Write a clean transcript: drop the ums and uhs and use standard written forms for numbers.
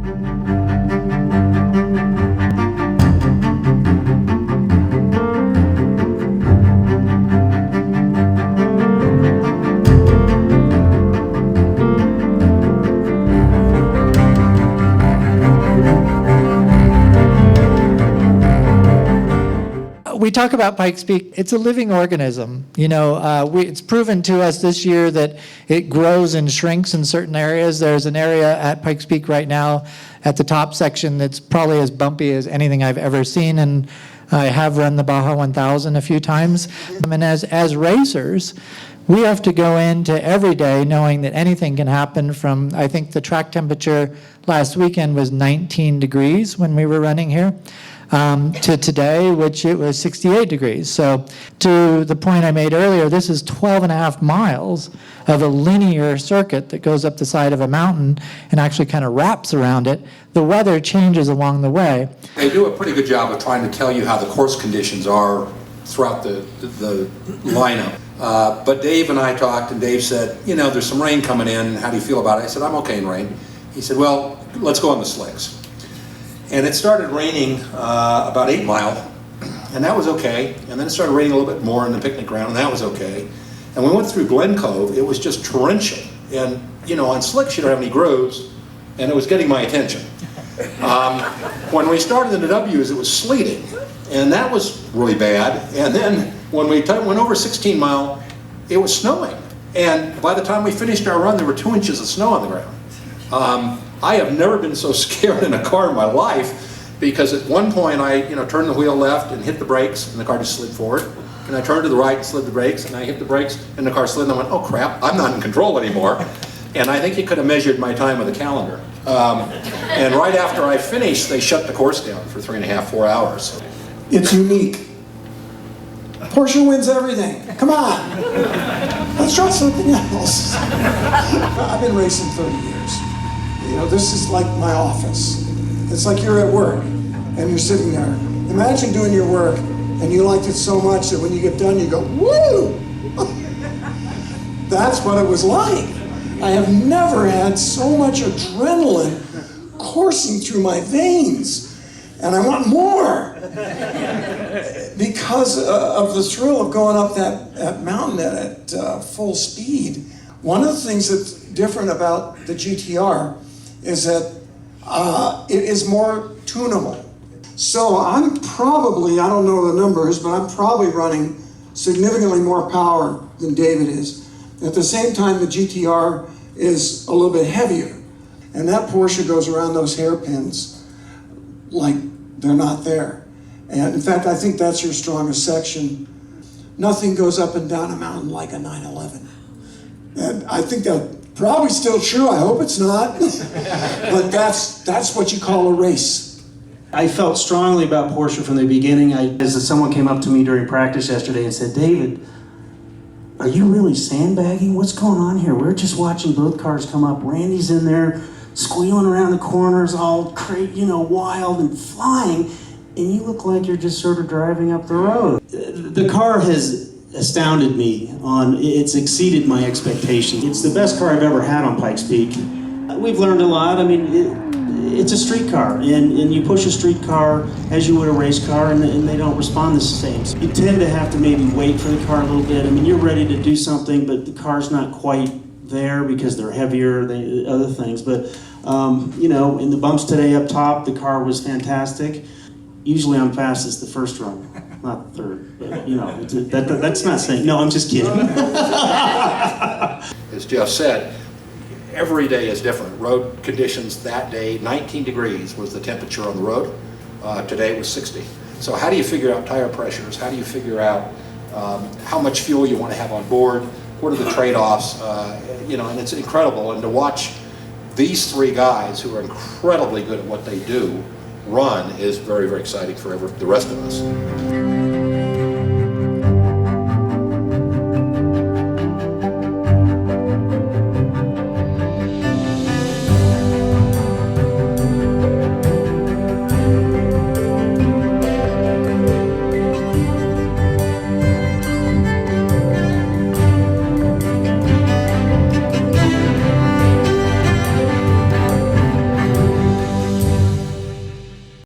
We talk about Pikes Peak. It's a living organism. You know, it's proven to us this year that it grows and shrinks in certain areas. There's an area at Pikes Peak right now at the top section that's probably as bumpy as anything I've ever seen, and I have run the Baja 1000 a few times. And as racers, we have to go into every day knowing that anything can happen from, I think the track temperature last weekend was 19 degrees when we were running here. To today, which it was 68 degrees. So to the point I made earlier, this is 12 and a half miles of a linear circuit that goes up the side of a mountain and actually kind of wraps around it. The weather changes along the way. They do a pretty good job of trying to tell you how the course conditions are throughout the lineup. But Dave and I talked, and Dave said, you know, there's some rain coming in. How do you feel about it? I said, I'm okay in rain. He said, well, let's go on the slicks. And it started raining about 8 Mile, and that was okay. And then it started raining a little bit more in the picnic ground, and that was okay. And we went through Glen Cove. It was just torrential. And, you know, on slicks you don't have any grooves, and it was getting my attention. When we started in the W's, it was sleeting, and that was really bad. And then when we went over 16 Mile, it was snowing. And by the time we finished our run, there were 2 inches of snow on the ground. I have never been so scared in a car in my life, because at one point I turned the wheel left and hit the brakes, and the car just slid forward. And I turned to the right and slid the brakes, and I hit the brakes and the car slid, and I went, oh crap, I'm not in control anymore. And I think you could have measured my time with a calendar. And right after I finished, they shut the course down for 3.5, 4 hours. It's unique. Porsche wins everything. Come on. Let's try something else. I've been racing 30 years. You know, this is like my office. It's like you're at work and you're sitting there. Imagine doing your work and you liked it so much that when you get done you go, woo! That's what it was like. I have never had so much adrenaline coursing through my veins, and I want more because of the thrill of going up that mountain at full speed. One of the things that's different about the GTR is that it is more tunable. So I'm probably, I don't know the numbers, but I'm probably running significantly more power than David is. At the same time, the GTR is a little bit heavier. And that Porsche goes around those hairpins like they're not there. And in fact, I think that's your strongest section. Nothing goes up and down a mountain like a 911. And I think that's probably still true. I hope it's not. But that's what you call a race. I felt strongly about Porsche from the beginning. As someone came up to me during practice yesterday and said, David, are you really sandbagging? What's going on here? We're just watching both cars come up. Randy's in there squealing around the corners, all wild and flying, and you look like you're just sort of driving up the road. The car has astounded me. It's exceeded my expectations. It's the best car I've ever had on Pikes Peak. We've learned a lot. I mean, it's a street car, and you push a street car as you would a race car, and they don't respond the same. So you tend to have to maybe wait for the car a little bit. I mean, you're ready to do something, but the car's not quite there because they're heavier, other things. But, in the bumps today up top, the car was fantastic. Usually I'm fastest the first run, not the third. But, that's not saying, no, I'm just kidding. As Jeff said, every day is different. Road conditions that day, 19 degrees was the temperature on the road. Today it was 60. So how do you figure out tire pressures? How do you figure out how much fuel you want to have on board? What are the trade-offs? And it's incredible. And to watch these three guys who are incredibly good at what they do run is very, very exciting for the rest of us.